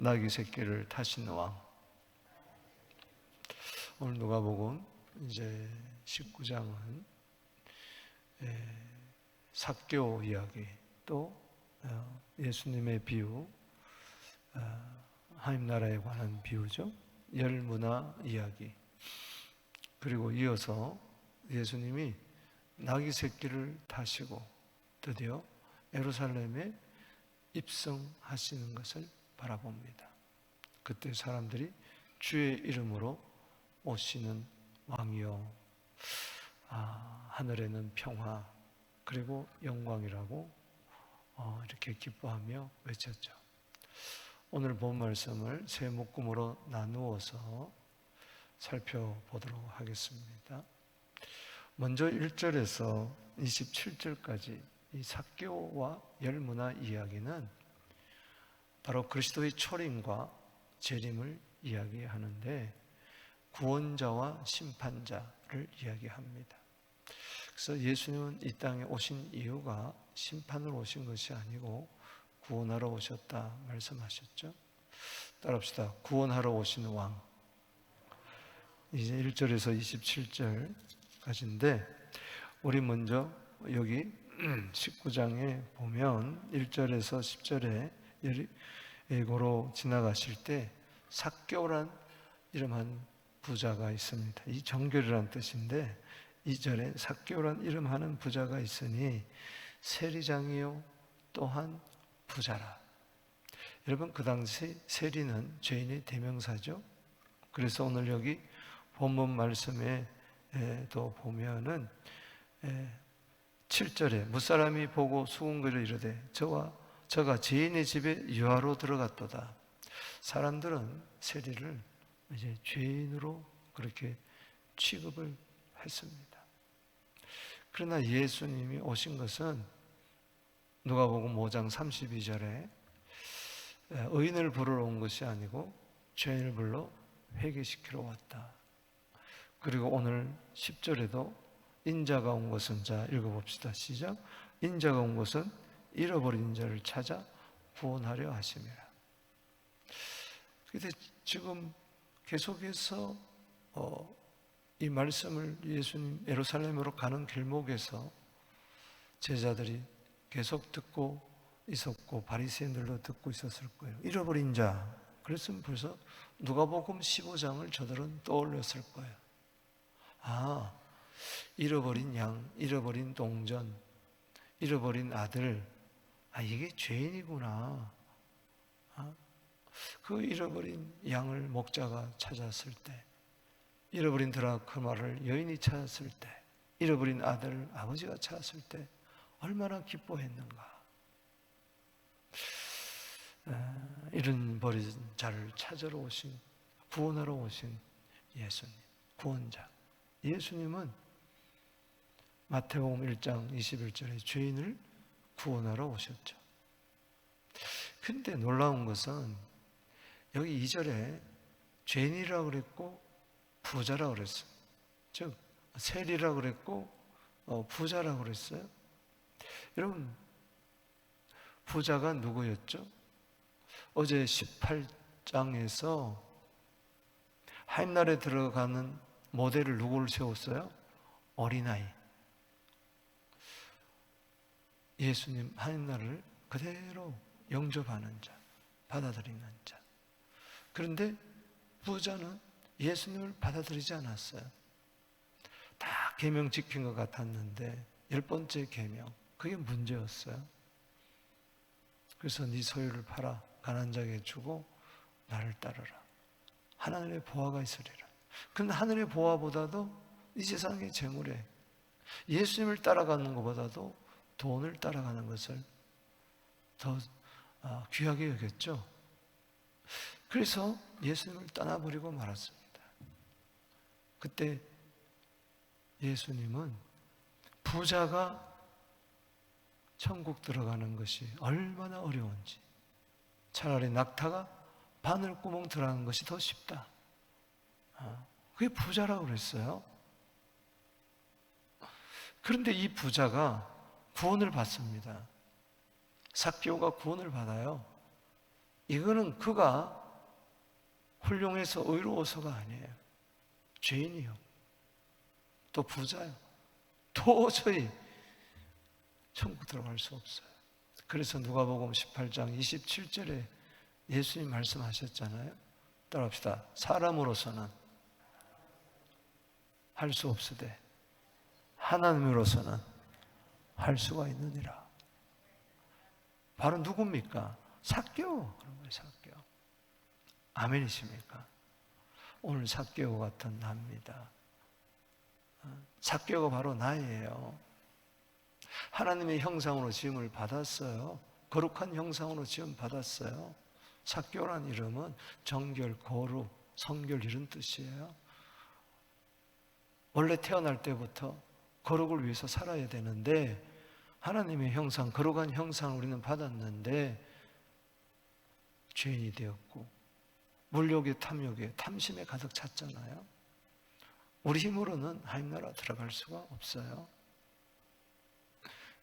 나귀 새끼를 타신 왕. 오늘 누가복음 이제 19장은 삭개오 이야기, 또 예수님의 비유, 하나님 나라에 관한 비유죠. 열문화 이야기. 그리고 이어서 예수님이 나귀 새끼를 타시고 드디어 예루살렘에 입성하시는 것을 바라봅니다. 그때 사람들이 주의 이름으로 오시는 왕이요, 하늘에는 평화 그리고 영광이라고 이렇게 기뻐하며 외쳤죠. 오늘 본 말씀을 세 묶음으로 나누어서 살펴보도록 하겠습니다. 먼저 1절에서 27절까지 이 삭개오와 열문화 이야기는 바로 그리스도의 초림과 재림을 이야기하는데 구원자와 심판자를 이야기합니다. 그래서 예수님은 이 땅에 오신 이유가 심판으로 오신 것이 아니고 구원하러 오셨다 말씀하셨죠. 따라합시다. 구원하러 오신 왕. 이제 1절에서 27절까지인데 우리 먼저 여기 19장에 보면 1절에서 10절에 예고로 지나가실 때 삭개오란 이름한 부자가 있습니다. 이 정결이란 뜻인데 2절에 삭개오란 이름하는 부자가 있으니 세리장이요 또한 부자라. 여러분, 그 당시 세리는 죄인의 대명사죠. 그래서 오늘 여기 본문 말씀에도 보면은 7절에 무사람이 보고 수군거려 이르되 저가 죄인의 집에 유하로 들어갔도다. 사람들은 세리를 이제 죄인으로 그렇게 취급을 했습니다. 그러나 예수님이 오신 것은 누가복음 5장 32절에 의인을 부르러 온 것이 아니고 죄인을 불러 회개시키러 왔다. 그리고 오늘 10절에도 인자가 온 것은, 자 읽어봅시다. 시작. 인자가 온 것은 잃어버린 자를 찾아 구원하려 하심이라. 그런데 지금 계속해서 이 말씀을 예수님 예루살렘으로 가는 길목에서 제자들이 계속 듣고 있었고 바리새인들도 듣고 있었을 거예요. 잃어버린 자. 그랬으면 벌써 누가복음 15장을 저들은 떠올렸을 거예요. 잃어버린 양, 잃어버린 동전, 잃어버린 아들, 이게 죄인이구나. 그 잃어버린 양을 목자가 찾았을 때, 잃어버린 드라크마를 여인이 찾았을 때, 잃어버린 아들을 아버지가 찾았을 때 얼마나 기뻐했는가. 잃어버린 자를 찾으러 오신, 구원하러 오신 예수님, 구원자. 예수님은 마태복음 1장 21절에 죄인을 구원하러 오셨죠. 근데 놀라운 것은 여기 2절에 죄인이라고 그랬고 부자라고 그랬어요. 즉 세리라고 그랬고 부자라고 그랬어요. 여러분, 부자가 누구였죠? 어제 18장에서 하나님나라에 들어가는 모델을 누구를 세웠어요? 어린아이. 예수님 하나님나라를 그대로 영접하는 자, 받아들이는 자. 그런데 부자는 예수님을 받아들이지 않았어요. 다 계명 지킨 것 같았는데 10번째 계명, 그게 문제였어요. 그래서 네 소유를 팔아 가난한 자에게 주고 나를 따르라. 하나님의 보화가 있으리라. 그런데 하늘의 보화보다도 이 세상의 재물에 예수님을 따라가는 것보다도 돈을 따라가는 것을 더 귀하게 여겼죠. 그래서 예수님을 떠나버리고 말았습니다. 그때 예수님은 부자가 천국 들어가는 것이 얼마나 어려운지, 차라리 낙타가 바늘구멍 들어가는 것이 더 쉽다. 그게 부자라고 그랬어요. 그런데 이 부자가 구원을 받습니다. 삭개오가 구원을 받아요. 이거는 그가 훌륭해서 의로워서가 아니에요. 죄인이요. 또 부자요. 도저히 천국 들어갈 수 없어요. 그래서 누가복음 18장 27절에 예수님 말씀하셨잖아요. 따라합시다. 사람으로서는 할 수 없으되 하나님으로서는 할 수가 있느니라. 바로 누굽니까? 삭개오. 그런 거예요. 삭개오. 아멘이십니까? 오늘 삭개오 같은 나입니다. 삭개오가 바로 나예요. 하나님의 형상으로 지음을 받았어요. 거룩한 형상으로 지음 받았어요. 삭개오란 이름은 정결, 거룩, 성결 이런 뜻이에요. 원래 태어날 때부터 거룩을 위해서 살아야 되는데 하나님의 형상, 거룩한 형상을 우리는 받았는데 죄인이 되었고 물욕에 탐욕에 탐심에 가득 찼잖아요. 우리 힘으로는 하나님 나라 들어갈 수가 없어요.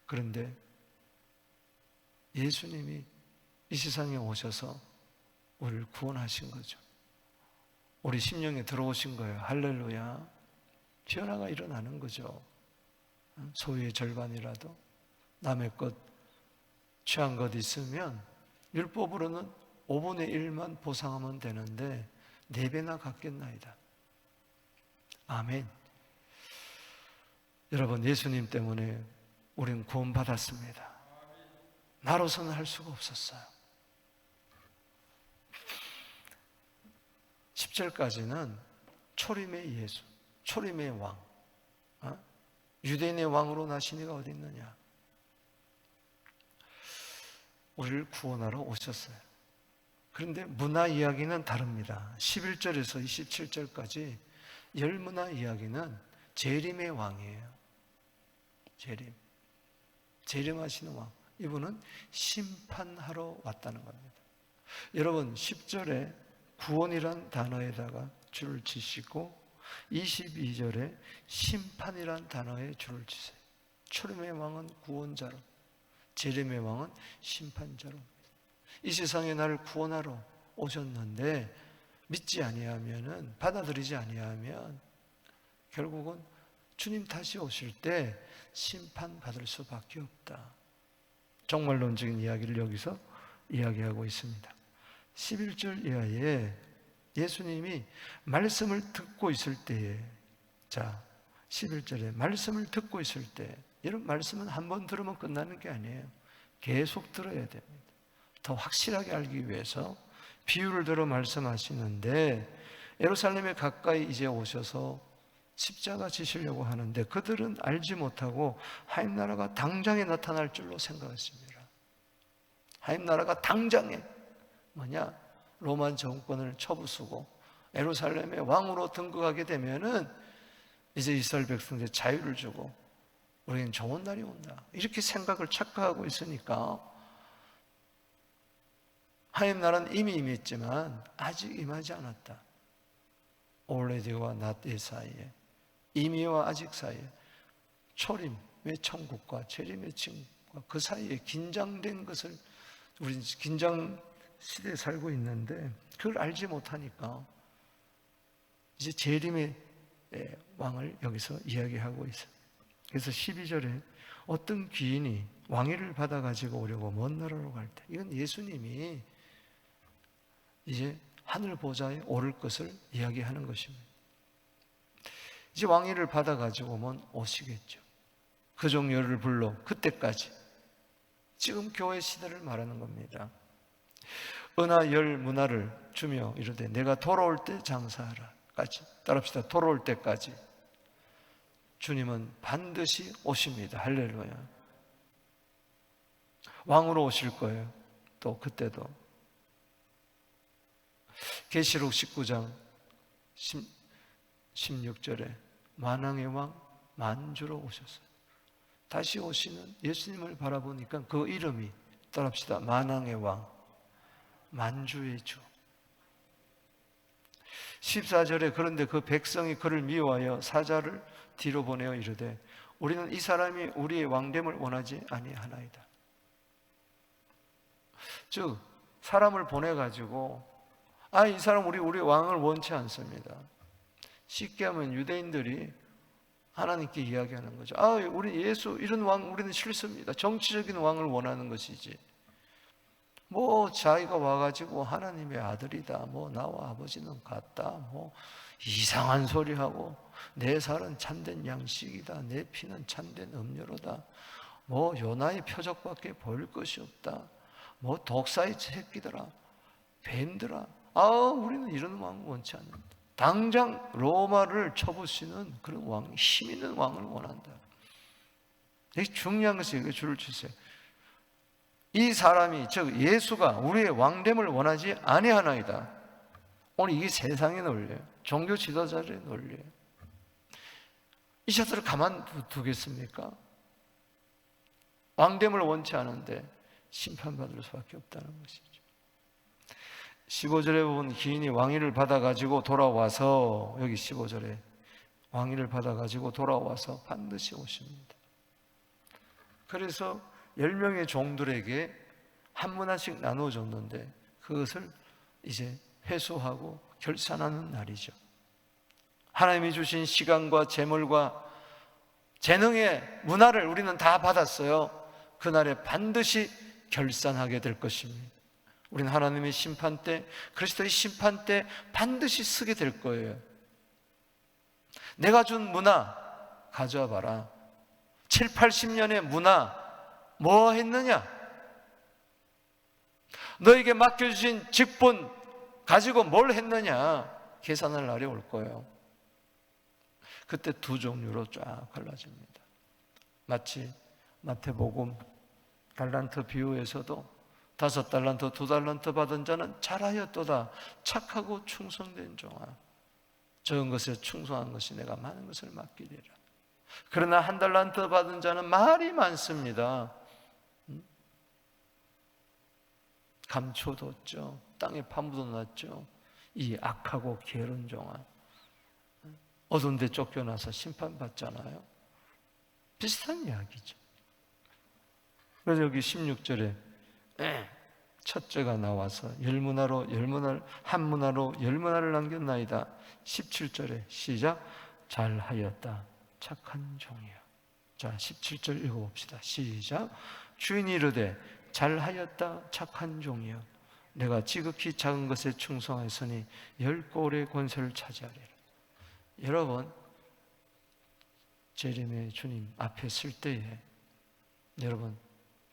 그런데 예수님이 이 세상에 오셔서 우리를 구원하신 거죠. 우리 심령에 들어오신 거예요. 할렐루야. 변화가 일어나는 거죠. 소유의 절반이라도 남의 것 취한 것 있으면 율법으로는 5분의 1만 보상하면 되는데 4배나 갚겠나이다. 아멘. 여러분, 예수님 때문에 우리는 구원받았습니다. 나로서는 할 수가 없었어요. 10절까지는 초림의 예수, 초림의 왕, 유대인의 왕으로 나신 이가 어디 있느냐? 우리를 구원하러 오셨어요. 그런데 문화 이야기는 다릅니다. 11절에서 27절까지 열문화 이야기는 재림의 왕이에요. 재림하시는 왕. 이분은 심판하러 왔다는 겁니다. 여러분 10절에 구원이란 단어에다가 줄을 치시고 22절에 심판이란 단어에 줄을 치세요. 초림의 왕은 구원자로, 재림의 왕은 심판자로. 이 세상에 나를 구원하러 오셨는데 믿지 아니하면은, 받아들이지 아니하면 결국은 주님 다시 오실 때 심판받을 수밖에 없다. 종말론적인 이야기를 여기서 이야기하고 있습니다. 11절 이하에 예수님이 말씀을 듣고 있을 때에, 자 11절에 말씀을 듣고 있을 때, 이런 말씀은 한 번 들으면 끝나는 게 아니에요. 계속 들어야 됩니다. 더 확실하게 알기 위해서 비유를 들어 말씀하시는데, 예루살렘에 가까이 이제 오셔서 십자가 지시려고 하는데 그들은 알지 못하고 하나님 나라가 당장에 나타날 줄로 생각했습니다. 하나님 나라가 당장에 뭐냐? 로마 정권을 쳐부수고 예루살렘의 왕으로 등극하게 되면은 이제 이스라엘 백성들 자유를 주고 우리는 좋은 날이 온다, 이렇게 생각을 착각하고 있으니까 하나님 나라는 이미 임했지만 아직 임하지 않았다. already와 not 사이에, 이미와 아직 사이에, 초림의 천국과 재림의 천국과 그 사이에 긴장된 것을, 우리는 긴장 시대에 살고 있는데 그걸 알지 못하니까 이제 재림의 왕을 여기서 이야기하고 있어요. 그래서 12절에 어떤 귀인이 왕위를 받아가지고 오려고 먼 나라로 갈 때, 이건 예수님이 이제 하늘 보좌에 오를 것을 이야기하는 것입니다. 이제 왕위를 받아가지고 오면 오시겠죠. 그 종류를 불러 그때까지, 지금 교회 시대를 말하는 겁니다. 은하 열 문화를 주며 이르되 내가 돌아올 때 장사하라 까지. 따라합시다. 돌아올 때까지 주님은 반드시 오십니다. 할렐루야. 왕으로 오실 거예요. 또 그때도. 계시록 19장 16절에 만왕의 왕 만주로 오셨어요. 다시 오시는 예수님을 바라보니까 그 이름이, 따라합시다, 만왕의 왕, 만주의 주. 14절에 그런데 그 백성이 그를 미워하여 사자를 뒤로 보내어 이르되 우리는 이 사람이 우리의 왕됨을 원하지 아니하나이다. 즉 사람을 보내가지고 이 사람 우리 왕을 원치 않습니다. 쉽게 하면 유대인들이 하나님께 이야기하는 거죠. 우리 예수 이런 왕 우리는 싫습니다. 정치적인 왕을 원하는 것이지. 자기가 와가지고 하나님의 아들이다. 나와 아버지는 같다. 이상한 소리하고 내 살은 참된 양식이다. 내 피는 참된 음료로다. 요나의 표적밖에 보일 것이 없다. 독사의 새끼들아, 뱀들아. 우리는 이런 왕 원치 않는다. 당장 로마를 쳐부수는 그런 왕, 힘 있는 왕을 원한다. 이게 중요한 것이 이거 줄을 치세요. 이 사람이 즉 예수가 우리의 왕됨을 원하지 아니하나이다. 오늘 이게 세상의 논리예요. 종교 지도자들의 논리예요. 이 자들을 가만두겠습니까? 왕됨을 원치 않은데 심판받을 수밖에 없다는 것이죠. 15절에 보면 기인이 왕위를 받아가지고 돌아와서, 여기 15절에 왕위를 받아가지고 돌아와서 반드시 오십니다. 그래서 10명의 종들에게 한 문화씩 나누어줬는데 그것을 이제 회수하고 결산하는 날이죠. 하나님이 주신 시간과 재물과 재능의 문화를 우리는 다 받았어요. 그날에 반드시 결산하게 될 것입니다. 우리는 하나님의 심판 때, 그리스도의 심판 때 반드시 쓰게 될 거예요. 내가 준 문화 가져와 봐라. 7, 80년의 문화 뭐 했느냐? 너에게 맡겨주신 직분 가지고 뭘 했느냐? 계산할 날이 올 거예요. 그때 두 종류로 쫙 갈라집니다. 마치 마태복음 달란트 비유에서도 5달란트, 2달란트 받은 자는 잘하였도다. 착하고 충성된 종아. 적은 것에 충성한 것이 내가 많은 것을 맡기리라. 그러나 1달란트 받은 자는 말이 많습니다. 감춰뒀죠. 땅에 파묻어놨죠. 이 악하고 게으른 종아. 어두운 데 쫓겨나서 심판받잖아요. 비슷한 이야기죠. 그래서 여기 16절에 첫째가 나와서 한 문화로 10문화를 남겼나이다. 17절에 시작. 잘하였다 착한 종이여. 자, 17절 읽어봅시다. 시작. 주인이 이르되 잘하였다 착한 종이여. 내가 지극히 작은 것에 충성하였으니 10골의 권세를 차지하리라. 여러분, 재림의 주님 앞에 설 때에 여러분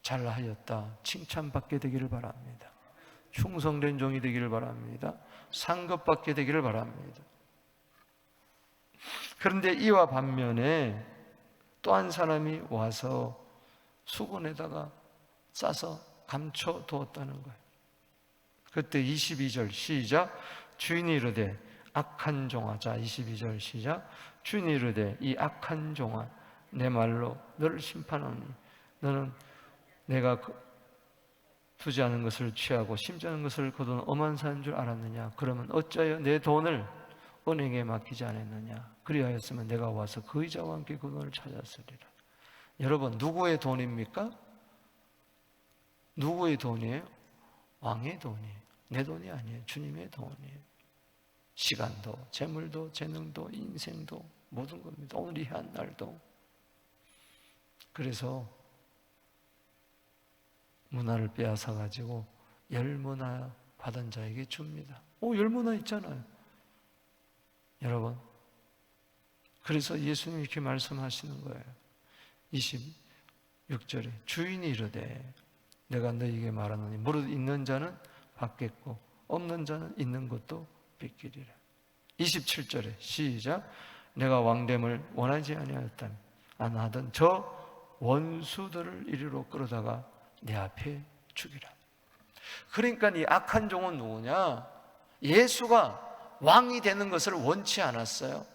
잘하였다 칭찬받게 되기를 바랍니다. 충성된 종이 되기를 바랍니다. 상급받게 되기를 바랍니다. 그런데 이와 반면에 또 한 사람이 와서 수건에다가 싸서 감춰두었다는 거예요. 그때 22절 시작. 주인이 이르되 악한 종아. 자, 22절 시작. 주인이 이르되 이 악한 종아 내 말로 너를 심판하니 너는 내가 두지 않은 것을 취하고 심지 않은 것을 거둔 엄한 사람인 줄 알았느냐? 그러면 어찌하여 내 돈을 은행에 맡기지 않았느냐? 그리하였으면 내가 와서 그 의자와 함께 그 돈을 찾았으리라. 여러분, 누구의 돈입니까? 누구의 돈이에요? 왕의 돈이에요. 내 돈이 아니에요. 주님의 돈이에요. 시간도, 재물도, 재능도, 인생도 모든 겁니다. 오늘 이 한 날도. 그래서 문화를 빼앗아 가지고 10문화 받은 자에게 줍니다. 10문화 있잖아요. 여러분, 그래서 예수님이 이렇게 말씀하시는 거예요. 26절에 주인이 이르되 내가 너희에게 말하노니 무릇 있는 자는 받겠고 없는 자는 있는 것도 뺏기리라. 27절에 시작. 내가 왕됨을 원하지 아니하였다면 안 하던 저 원수들을 이리로 끌어다가 내 앞에 죽이라. 그러니까 이 악한 종은 누구냐? 예수가 왕이 되는 것을 원치 않았어요.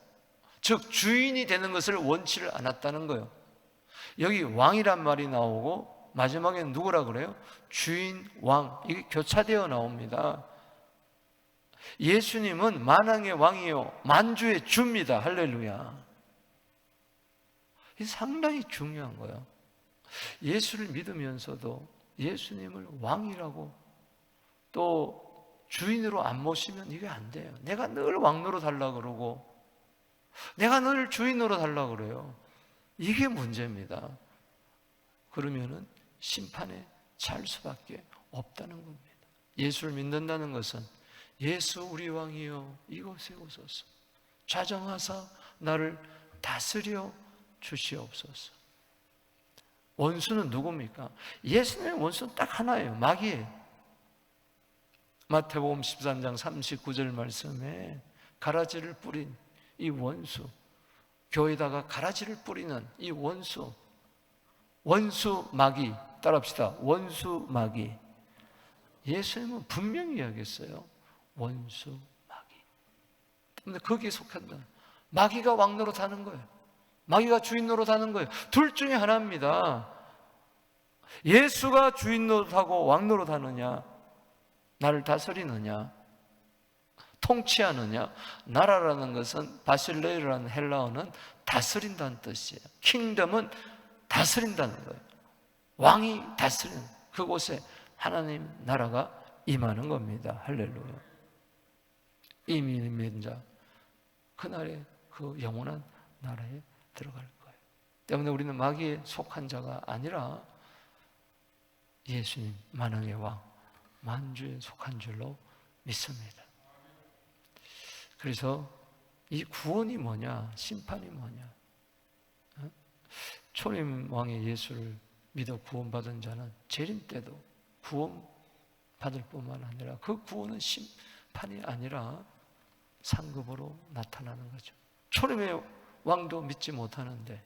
즉 주인이 되는 것을 원치를 않았다는 거예요. 여기 왕이란 말이 나오고 마지막에는 누구라 그래요? 주인, 왕. 이게 교차되어 나옵니다. 예수님은 만왕의 왕이요 만주의 주입니다. 할렐루야. 이게 상당히 중요한 거예요. 예수를 믿으면서도 예수님을 왕이라고 또 주인으로 안 모시면 이게 안 돼요. 내가 늘 왕노로 달라 그러고 내가 늘 주인으로 달라 그래요. 이게 문제입니다. 그러면은 심판에 잘 수밖에 없다는 겁니다. 예수를 믿는다는 것은 예수 우리 왕이여 이곳에 오소서 좌정하사 나를 다스려 주시옵소서. 원수는 누굽니까? 예수님의 원수는 딱 하나예요. 마귀예요. 마태복음 13장 39절 말씀에 가라지를 뿌린 이 원수, 교회에다가 가라지를 뿌리는 이 원수 마귀, 따라합시다. 원수 마귀. 예수님은 분명히 이야기했어요. 원수 마귀. 근데 거기에 속한다. 마귀가 왕 노릇하는 거예요. 마귀가 주인 노릇하는 거예요. 둘 중에 하나입니다. 예수가 주인 노릇하고 왕 노릇하느냐, 나를 다스리느냐, 통치하느냐. 나라라는 것은 바실레이라는 헬라어는 다스린다는 뜻이에요. 킹덤은 다스린다는 거예요. 왕이 다스리는 그곳에 하나님 나라가 임하는 겁니다. 할렐루야. 이미 믿는 자 그날에 그 영원한 나라에 들어갈 거예요. 때문에 우리는 마귀에 속한 자가 아니라 예수님 만왕의 왕 만주에 속한 줄로 믿습니다. 그래서 이 구원이 뭐냐, 심판이 뭐냐. 초림 왕의 예수를 믿어 구원받은 자는 재림 때도 구원받을 뿐만 아니라 그 구원은 심판이 아니라 상급으로 나타나는 거죠. 초림의 왕도 믿지 못하는데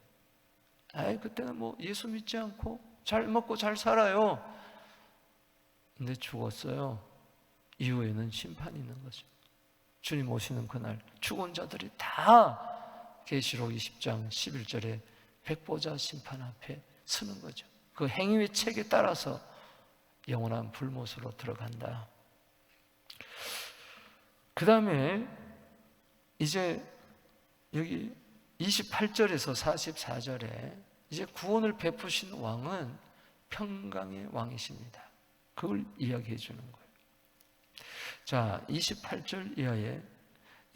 그때는 뭐 예수 믿지 않고 잘 먹고 잘 살아요. 근데 죽었어요. 이후에는 심판이 있는 거죠. 주님 오시는 그날 죽은 자들이 다 계시록 20장 11절에 백보자 심판 앞에 서는 거죠. 그 행위의 책에 따라서 영원한 불못으로 들어간다. 그 다음에 이제 여기 28절에서 44절에 이제 구원을 베푸신 왕은 평강의 왕이십니다. 그걸 이야기해 주는 거예요. 자, 28절 이하에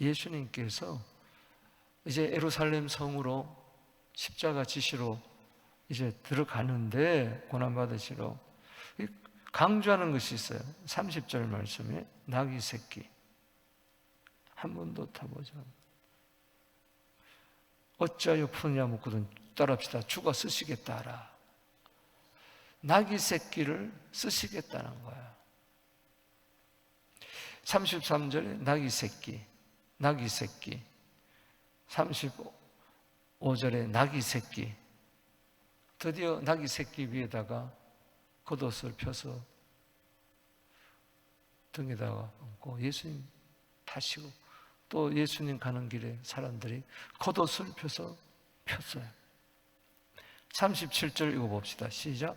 예수님께서 이제 예루살렘 성으로 십자가 지시로 이제 들어가는데 고난받으시러 강조하는 것이 있어요. 30절 말씀에 나귀 새끼 한 번도 타보지 않고 어찌하여 푸느냐 묻거든 따라합시다. 죽어 쓰시겠다 하라. 나귀 새끼를 쓰시겠다는 거야. 33절에 나귀 새끼 35절에 나귀 새끼. 드디어 나귀 새끼 위에다가 겉옷을 펴서 등에다가 얹고 예수님 타시고 또 예수님 가는 길에 사람들이 겉옷을 펴서 폈어요. 37절 읽어봅시다. 시작.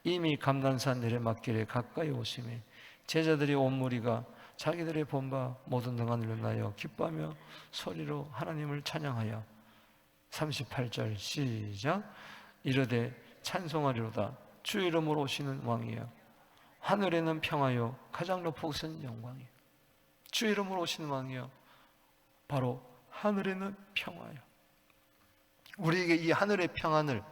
이미 감난산 내리막길에 가까이 오심에 제자들이 온 무리가 자기들의 본바 모든 등한을 나여 기뻐하며 소리로 하나님을 찬양하여 38절 시작. 이르되 찬송하리로다 주 이름으로 오시는 왕이여 하늘에는 평화요 가장 높으신 영광이요. 주 이름으로 오시는 왕이여 바로 하늘에는 평화요. 우리에게 이 하늘의 평안을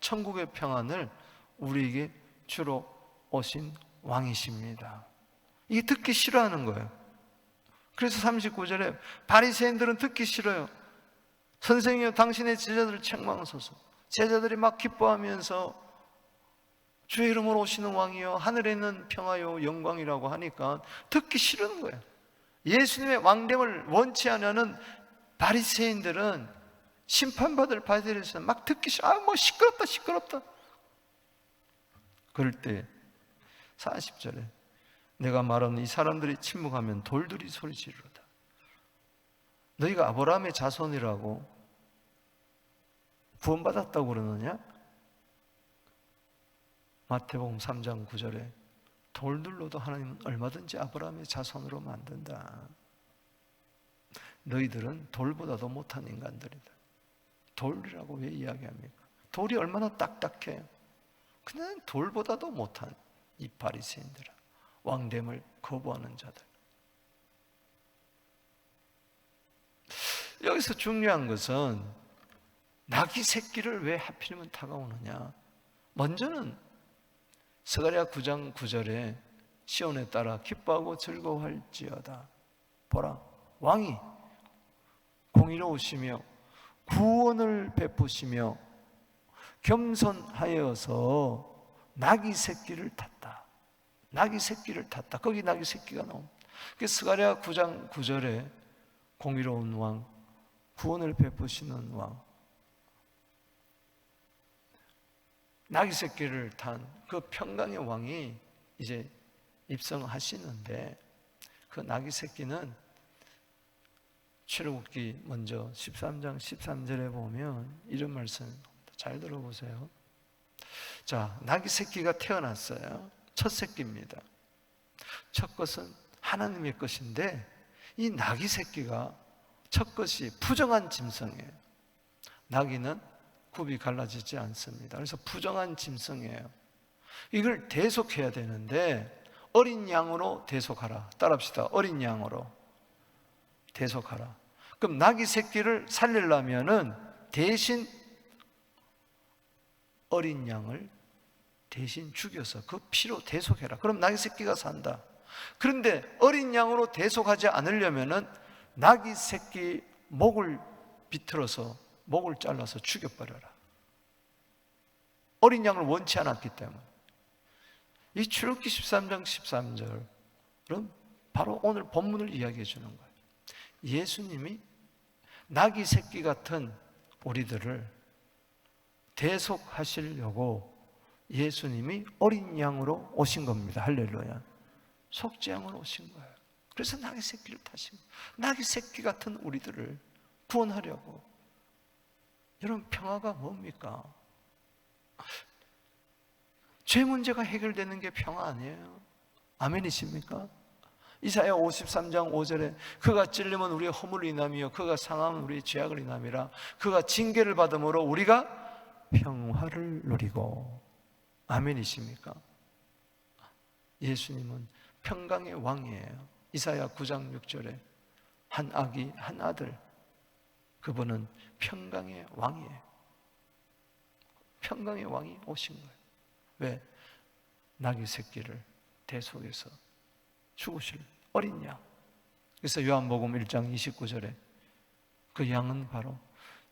천국의 평안을 우리에게 주로 오신 왕이십니다. 이게 듣기 싫어하는 거예요. 그래서 39절에 바리새인들은 듣기 싫어요. 선생님이여 당신의 제자들을 책망하소서. 제자들이 막 기뻐하면서 주의 이름으로 오시는 왕이여 하늘에는 평화요 영광이라고 하니까 듣기 싫은 거예요. 예수님의 왕됨을 원치 않는 바리새인들은 심판받을 바리새인들은 막 듣기 싫어. 뭐 시끄럽다. 그럴 때 40절에 내가 말하는 이 사람들이 침묵하면 돌들이 소리지르다. 너희가 아브라함의 자손이라고 구원받았다고 그러느냐? 마태복음 3장 9절에 돌들로도 하나님은 얼마든지 아브라함의 자손으로 만든다. 너희들은 돌보다도 못한 인간들이다. 돌이라고 왜 이야기합니까? 돌이 얼마나 딱딱해요. 그냥 돌보다도 못한 이 바리새인들아. 왕됨을 거부하는 자들. 여기서 중요한 것은 나귀 새끼를 왜 하필이면 다가오느냐. 먼저는 스가랴 9장 9절에 시온에 따라 기뻐하고 즐거워할지어다. 보라, 왕이 공의로우시며 구원을 베푸시며 겸손하여서 나귀 새끼를 탔다. 나귀 새끼를 탔다. 거기 나귀 새끼가 나옵니다. 스가랴 9장 9절에 공의로운 왕, 구원을 베푸시는 왕, 나귀 새끼를 탄 그 평강의 왕이 이제 입성하시는데, 그 나귀 새끼는 출애굽기 먼저 13장 13절에 보면 이런 말씀 잘 들어보세요. 자, 나귀 새끼가 태어났어요. 첫 새끼입니다. 첫 것은 하나님의 것인데, 이 나귀 새끼가 첫 것이 부정한 짐승이에요. 나귀는 굽이 갈라지지 않습니다. 그래서 부정한 짐승이에요. 이걸 대속해야 되는데 어린 양으로 대속하라. 따라합시다. 어린 양으로 대속하라. 그럼 나귀 새끼를 살리려면은 대신 어린 양을 대신 죽여서 그 피로 대속해라. 그럼 나귀 새끼가 산다. 그런데 어린 양으로 대속하지 않으려면은 나귀 새끼 목을 비틀어서 목을 잘라서 죽여버려라. 어린 양을 원치 않았기 때문에. 이 출애굽기 13장 13절은 바로 오늘 본문을 이야기해 주는 거예요. 예수님이 나귀 새끼 같은 우리들을 대속하시려고 예수님이 어린 양으로 오신 겁니다. 할렐루야. 속죄양으로 오신 거예요. 그래서 나귀 새끼를 타신 거예요. 나귀 새끼 같은 우리들을 구원하려고. 여러분, 평화가 뭡니까? 죄 문제가 해결되는 게 평화 아니에요. 아멘이십니까? 이사야 53장 5절에 그가 찔림은 우리의 허물을 인함이요 그가 상함은 우리의 죄악을 인함이라. 그가 징계를 받음으로 우리가 평화를 누리고. 아멘이십니까? 예수님은 평강의 왕이에요. 이사야 9장 6절에 한 아기 한 아들, 그분은 평강의 왕이에요. 평강의 왕이 오신 거예요. 왜? 나귀 새끼를 대속해서 죽으실 어린 양. 그래서 요한복음 1장 29절에 그 양은 바로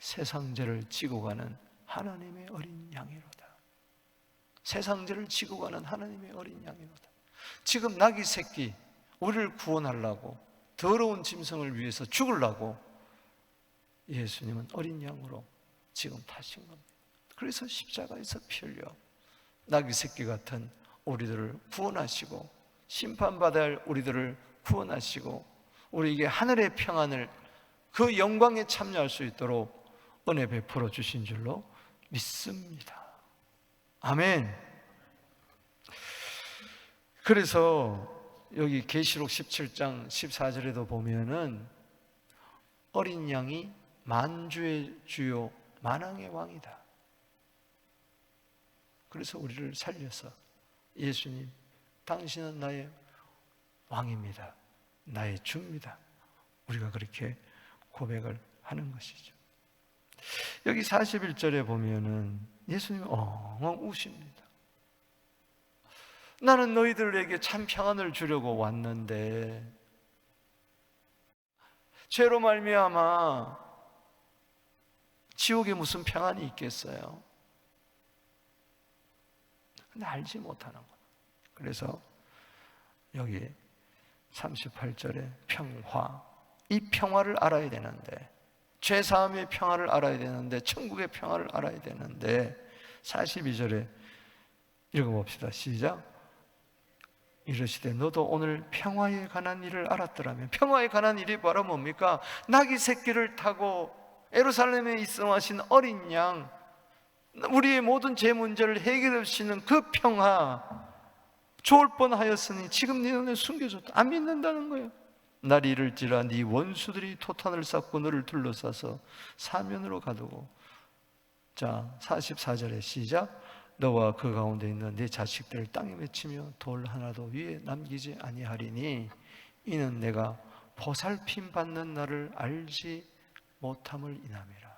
세상죄를 지고 가는 하나님의 어린 양이로다. 세상죄를 지고 가는 하나님의 어린 양이로다. 지금 나귀 새끼, 우리를 구원하려고, 더러운 짐승을 위해서 죽으려고 예수님은 어린 양으로 지금 타신 겁니다. 그래서 십자가에서 피 흘려 나귀 새끼 같은 우리들을 구원하시고, 심판받아야 할 우리들을 구원하시고, 우리에게 하늘의 평안을, 그 영광에 참여할 수 있도록 은혜 베풀어 주신 줄로 믿습니다. 아멘. 그래서 여기 계시록 17장 14절에도 보면은 어린 양이 만주의 주요 만왕의 왕이다. 그래서 우리를 살려서 예수님, 당신은 나의 왕입니다. 나의 주입니다. 우리가 그렇게 고백을 하는 것이죠. 여기 41절에 보면은 예수님이 엉엉 우십니다. 나는 너희들에게 참 평안을 주려고 왔는데 죄로 말미암아 지옥에 무슨 평안이 있겠어요? 근데 알지 못하는 거예요. 그래서 여기 38절에 평화, 이 평화를 알아야 되는데, 죄사함의 평화를 알아야 되는데, 천국의 평화를 알아야 되는데, 42절에 읽어봅시다. 시작. 이르시되 너도 오늘 평화에 관한 일을 알았더라면. 평화에 관한 일이 바로 뭡니까? 나귀 새끼를 타고 예루살렘에 입성하신 어린 양, 우리의 모든 죄 문제를 해결해 주시는 그 평화, 좋을 뻔하였으니 지금 네 눈에 숨겨졌다. 안 믿는다는 거예요. 날이 이를지라 네 원수들이 토탄을 쌓고 너를 둘러싸서 사면으로 가두고. 자, 44절에 시작. 너와 그 가운데 있는 네 자식들을 땅에 맺히며 돌 하나도 위에 남기지 아니하리니 이는 내가 보살핌 받는 날을 알지 못함을 인함이라.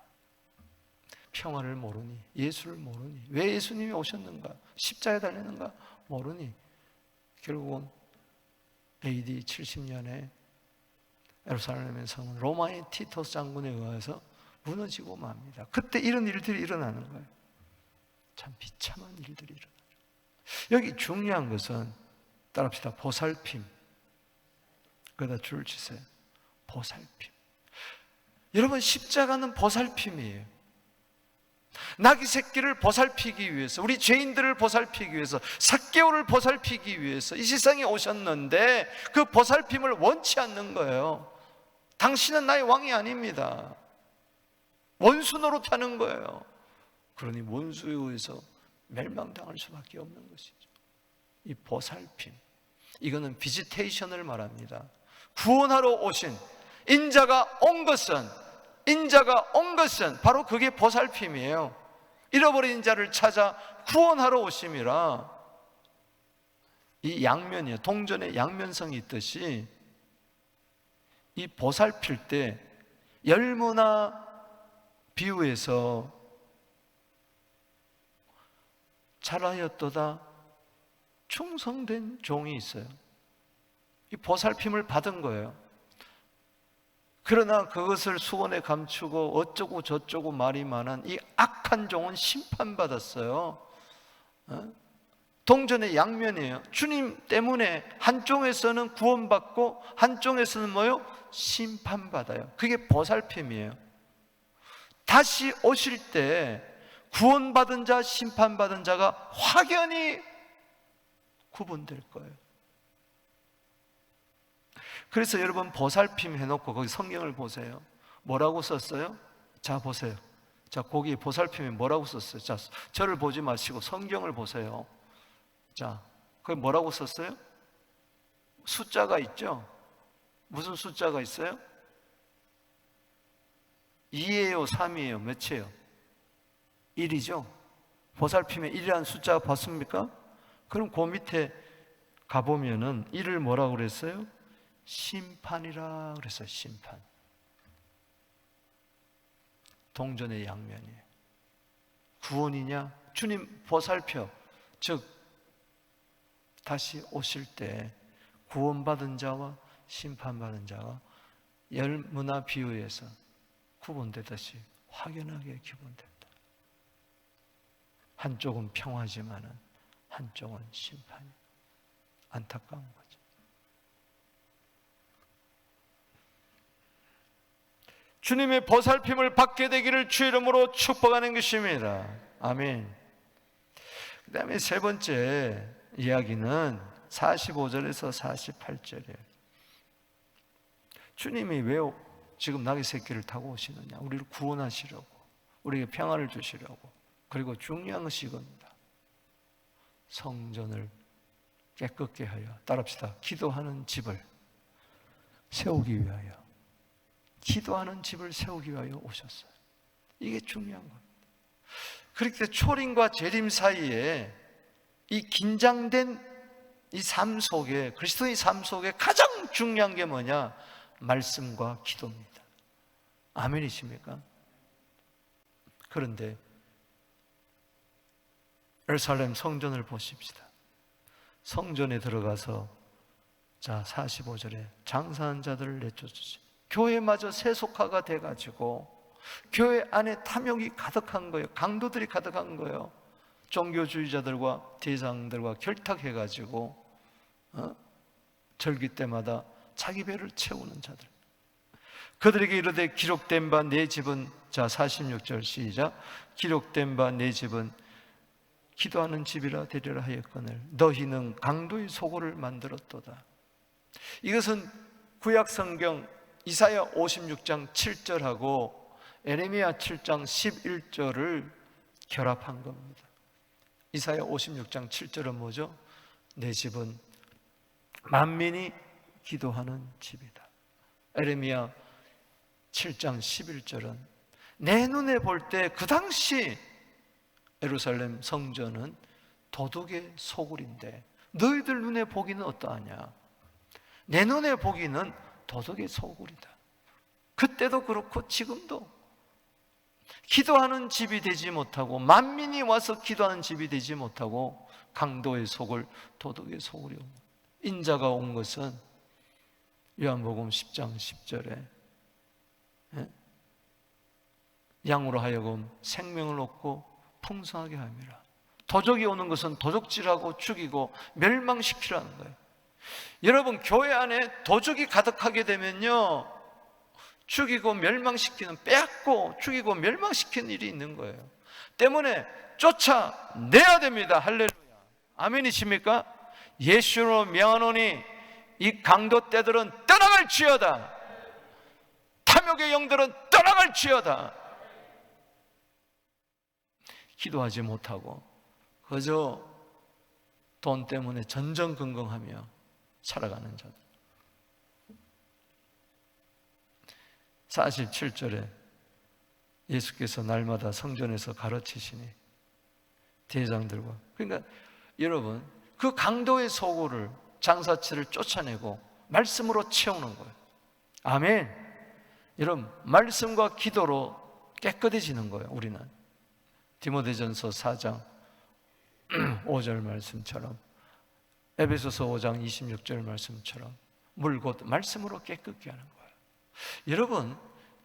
평화를 모르니, 예수를 모르니, 왜 예수님이 오셨는가, 십자가에 달렸는가 모르니 결국은 AD 70년에 예루살렘의 성은 로마의 티토스 장군에 의해서 무너지고 맙니다. 그때 이런 일들이 일어나는 거예요. 참 비참한 일들이 일어나요. 여기 중요한 것은 따라합시다. 보살핌. 거기다 줄을 치세요. 보살핌. 여러분, 십자가는 보살핌이에요. 나귀 새끼를 보살피기 위해서, 우리 죄인들을 보살피기 위해서, 삭개오를 보살피기 위해서 이 세상에 오셨는데 그 보살핌을 원치 않는 거예요. 당신은 나의 왕이 아닙니다. 원수 노릇하는 거예요. 그러니 원수에 의해서 멸망당할 수밖에 없는 것이죠. 이 보살핌, 이거는 비지테이션을 말합니다. 구원하러 오신 인자가 온 것은 바로 그게 보살핌이에요. 잃어버린 자를 찾아 구원하러 오심이라. 이 양면이에요. 동전에 양면성이 있듯이 이 보살필 때 열무나 비유에서 잘하였도다 충성된 종이 있어요. 이 보살핌을 받은 거예요. 그러나 그것을 수건에 감추고 어쩌고 저쩌고 말이 많은 이 악한 종은 심판받았어요. 동전의 양면이에요. 주님 때문에 한쪽에서는 구원받고 한쪽에서는 뭐요? 심판받아요. 그게 보살핌이에요. 다시 오실 때 구원받은 자, 심판받은 자가 확연히 구분될 거예요. 그래서 여러분, 보살핌 해놓고 거기 성경을 보세요. 뭐라고 썼어요? 자, 보세요. 자, 거기 보살핌이 뭐라고 썼어요? 자, 저를 보지 마시고 성경을 보세요. 자, 거기 뭐라고 썼어요? 숫자가 있죠? 무슨 숫자가 있어요? 2예요? 3이에요? 몇이에요? 1이죠? 보살핌에 1이라는 숫자가 봤습니까? 그럼 그 밑에 가보면은 1을 뭐라고 그랬어요? 심판이라 그랬어요. 심판. 동전의 양면이에요. 구원이냐? 주님 보살펴, 즉 다시 오실 때 구원받은 자와 심판받은 자가 열무나 비유에서 구분되듯이 확연하게 구분된다. 한쪽은 평화지만은 한쪽은 심판이. 안타까운 거죠. 주님의 보살핌을 받게 되기를 주 이름으로 축복하는 것입니다. 아멘. 그 다음에 세 번째 이야기는 45절에서 48절이에요. 주님이 왜 지금 나귀 새끼를 타고 오시느냐? 우리를 구원하시려고, 우리에게 평화를 주시려고. 그리고 중요한 것이 이겁니다. 성전을 깨끗게 하여, 따라합시다. 기도하는 집을 세우기 위하여, 기도하는 집을 세우기 위하여 오셨어요. 이게 중요한 겁니다. 그렇게 초림과 재림 사이에 이 긴장된 이 삶 속에, 그리스도의 삶 속에 가장 중요한 게 뭐냐? 말씀과 기도입니다. 아멘이십니까? 그런데 예루살렘 성전을 보십시다. 성전에 들어가서 자 45절에 장사한 자들을 내쫓으시. 교회마저 세속화가 돼가지고 교회 안에 탐욕이 가득한 거예요. 강도들이 가득한 거예요. 종교주의자들과 대장들과 결탁해가지고 절기 때마다 자기 배를 채우는 자들. 그들에게 이르되 기록된 바 내 집은, 자 46절 시작, 기록된 바 내 집은 기도하는 집이라 되리라 하였거늘 너희는 강도의 소굴을 만들었도다. 이것은 구약 성경 이사야 56장 7절하고 에레미야 7장 11절을 결합한 겁니다. 이사야 56장 7절은 뭐죠? 내 집은 만민이 기도하는 집이다. 에레미야 7장 11절은 내 눈에 볼 때 그 당시 예루살렘 성전은 도둑의 소굴인데 너희들 눈에 보기는 어떠하냐? 내 눈에 보기는 도둑의 소굴이다. 그때도 그렇고 지금도 기도하는 집이 되지 못하고 만민이 와서 기도하는 집이 되지 못하고 강도의 소굴, 도둑의 소굴이 인자가 온 것은 요한복음 10장 10절에 양으로 하여금 생명을 얻고 풍성하게 함이라. 도적이 오는 것은 도적질하고 죽이고 멸망시키라는 거예요. 여러분, 교회 안에 도적이 가득하게 되면요, 죽이고 멸망시키는, 빼앗고 죽이고 멸망시키는 일이 있는 거예요. 때문에 쫓아내야 됩니다. 할렐루야. 아멘이십니까? 예수로 명하노니 이 강도 떼들은 떠나갈지어다. 탐욕의 영들은 떠나갈지어다. 기도하지 못하고 그저 돈 때문에 전전긍긍하며 살아가는 자들. 47절에 예수께서 날마다 성전에서 가르치시니 대장들과, 그러니까 여러분, 그 강도의 소굴을, 장사치를 쫓아내고 말씀으로 채우는 거예요. 아멘. 여러분, 말씀과 기도로 깨끗해지는 거예요. 우리는 디모데전서 4장 5절 말씀처럼, 에베소서 5장 26절 말씀처럼 물 곧 말씀으로 깨끗게 하는 거예요. 여러분,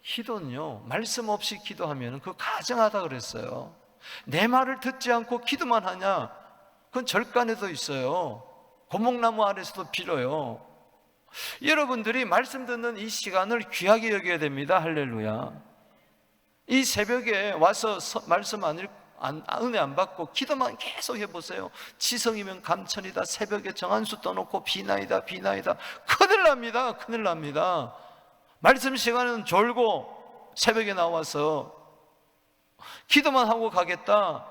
기도는요, 말씀 없이 기도하면 그거 가증하다 그랬어요. 내 말을 듣지 않고 기도만 하냐? 그건 절간에도 있어요. 고목나무 아래서도 빌어요. 여러분들이 말씀 듣는 이 시간을 귀하게 여겨야 됩니다. 할렐루야. 이 새벽에 와서 말씀 안 읽고 은혜 안 받고 기도만 계속 해보세요. 지성이면 감천이다. 새벽에 정한수 떠놓고 비나이다 비나이다. 큰일 납니다. 큰일 납니다. 말씀 시간은 졸고 새벽에 나와서 기도만 하고 가겠다.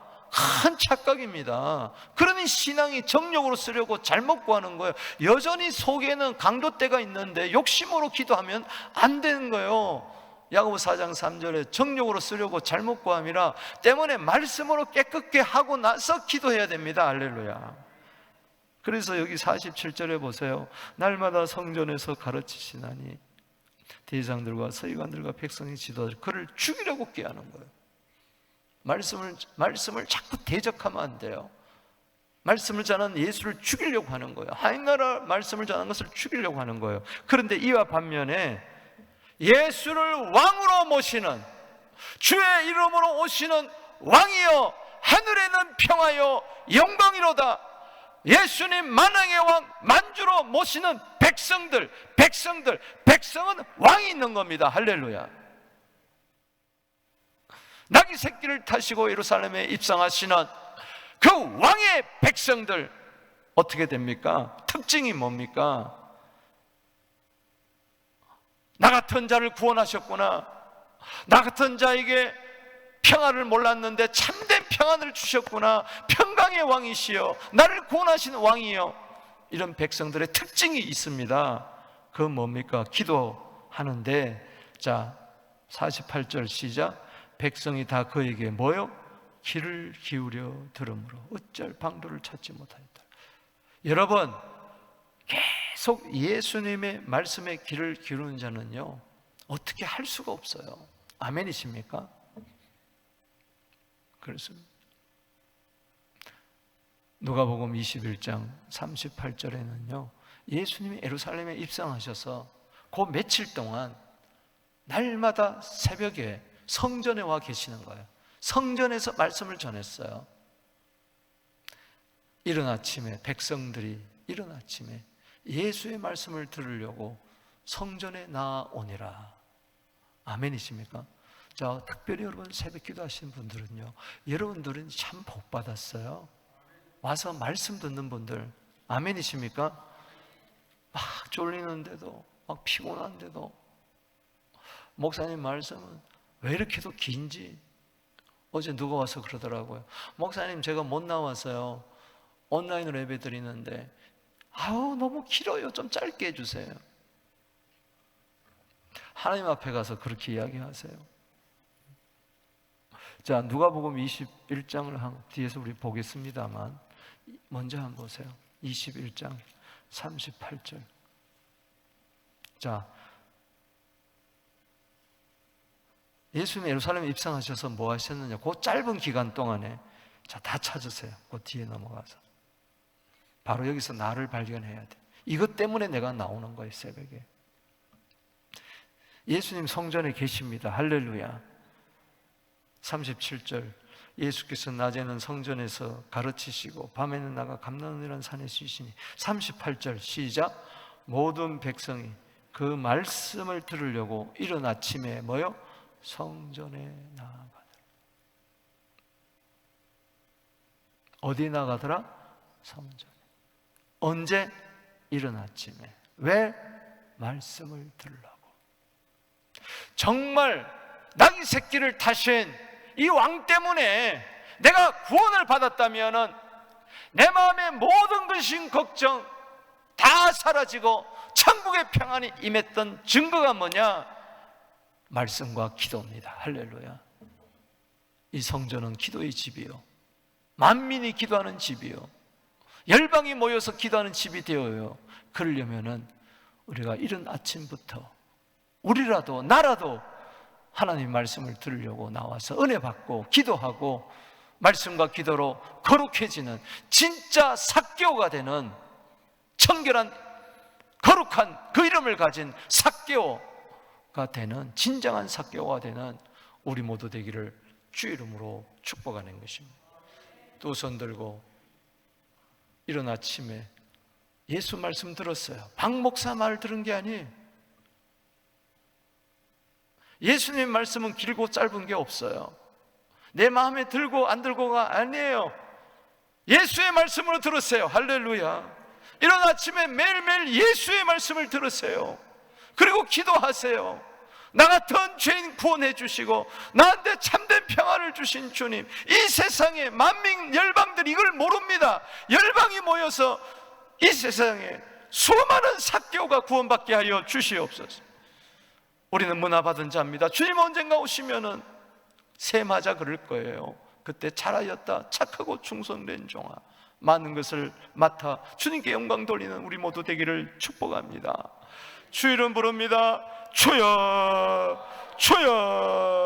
큰 착각입니다. 그러니 신앙이 정욕으로 쓰려고 잘못 구하는 거예요. 여전히 속에는 강도때가 있는데 욕심으로 기도하면 안 되는 거예요. 야고보 4장 3절에 정욕으로 쓰려고 잘못 구함이라. 때문에 말씀으로 깨끗게 하고 나서 기도해야 됩니다. 할렐루야. 그래서 여기 47절에 보세요. 날마다 성전에서 가르치시나니 대장들과 서기관들과 백성이 지도하여 그를 죽이려고 꾀하는 거예요. 말씀을 자꾸 대적하면 안 돼요. 말씀을 전하는 예수를 죽이려고 하는 거예요. 하나님나라 말씀을 전하는 것을 죽이려고 하는 거예요. 그런데 이와 반면에 예수를 왕으로 모시는, 주의 이름으로 오시는 왕이여 하늘에는 평화여 영광이로다. 예수님 만왕의 왕, 만주로 모시는 백성은 왕이 있는 겁니다. 할렐루야. 나귀 새끼를 타시고 예루살렘에 입성하시는 그 왕의 백성들 어떻게 됩니까? 특징이 뭡니까? 나 같은 자를 구원하셨구나. 나 같은 자에게 평화를 몰랐는데 참된 평안을 주셨구나. 평강의 왕이시여, 나를 구원하시는 왕이여. 이런 백성들의 특징이 있습니다. 그건 뭡니까? 기도하는데, 자 48절 시작. 백성이 다 그에게 뭐요? 귀를 기울여 들으므로 어쩔 방도를 찾지 못하였다. 여러분, 계속 예수님의 말씀에 귀를 기울이는 자는요, 어떻게 할 수가 없어요. 아멘이십니까? 그렇습니다. 누가복음 21장 38절에는요, 예수님이 예루살렘에 입성하셔서 그 며칠 동안 날마다 새벽에 성전에 와 계시는 거예요. 성전에서 말씀을 전했어요. 이른 아침에 백성들이 이른 아침에 예수의 말씀을 들으려고 성전에 나오니라. 아멘이십니까? 자, 특별히 여러분 새벽 기도하시는 분들은요, 여러분들은 참 복 받았어요. 와서 말씀 듣는 분들, 아멘이십니까? 막 졸리는데도, 막 피곤한데도 목사님 말씀은 왜 이렇게도 긴지. 어제 누가 와서 그러더라고요. 목사님, 제가 못 나와서요, 온라인으로 예배 드리는데 너무 길어요. 좀 짧게 해주세요. 하나님 앞에 가서 그렇게 이야기하세요. 자, 누가복음 21장을 뒤에서 우리 보겠습니다만 먼저 한번 보세요. 21장 38절. 자, 예수님 예루살렘에 입성하셔서 뭐 하셨느냐? 그 짧은 기간 동안에 자, 다 찾으세요. 그 뒤에 넘어가서 바로 여기서 나를 발견해야 돼. 이것 때문에 내가 나오는 거예요. 새벽에 예수님 성전에 계십니다. 할렐루야. 37절. 예수께서 낮에는 성전에서 가르치시고 밤에는 나가 감람산이라는 산에 쉬시니. 38절 시작. 모든 백성이 그 말씀을 들으려고 이른 아침에 뭐요? 성전에 나가더라. 어디 나가더라? 성전에. 언제? 이른 아침에. 왜? 말씀을 들으려고. 정말 나귀 새끼를 타신 이 왕 때문에 내가 구원을 받았다면 내 마음의 모든 것인 걱정 다 사라지고 천국의 평안이 임했던 증거가 뭐냐? 말씀과 기도입니다. 할렐루야. 이 성전은 기도의 집이요, 만민이 기도하는 집이요, 열방이 모여서 기도하는 집이 되어요. 그러려면은 우리가 이른 아침부터 우리라도 나라도 하나님 말씀을 들으려고 나와서 은혜 받고 기도하고 말씀과 기도로 거룩해지는 진짜 삭개오가 되는 청결한 거룩한 그 이름을 가진 삭개오가 되는 진정한 삭개오가 되는 우리 모두 되기를 주 이름으로 축복하는 것입니다. 두 손 들고 이른 아침에 예수 말씀 들었어요. 박 목사 말 들은 게 아니에요. 예수님 말씀은 길고 짧은 게 없어요. 내 마음에 들고 안 들고가 아니에요. 예수의 말씀으로 들으세요. 할렐루야. 이런 아침에 매일매일 예수의 말씀을 들으세요. 그리고 기도하세요. 나 같은 죄인 구원해 주시고 나한테 참된 평안을 주신 주님, 이 세상에 만민 열방들이 이걸 모릅니다. 열방이 모여서 이 세상에 수많은 삭개오가 구원받게 하여 주시옵소서. 우리는 문화받은 자입니다. 주님 언젠가 오시면은 새 맞아 그럴 거예요. 그때 잘하였다, 착하고 충성된 종아, 많은 것을 맡아 주님께 영광 돌리는 우리 모두 되기를 축복합니다. 주 이름 부릅니다. 주여, 주여.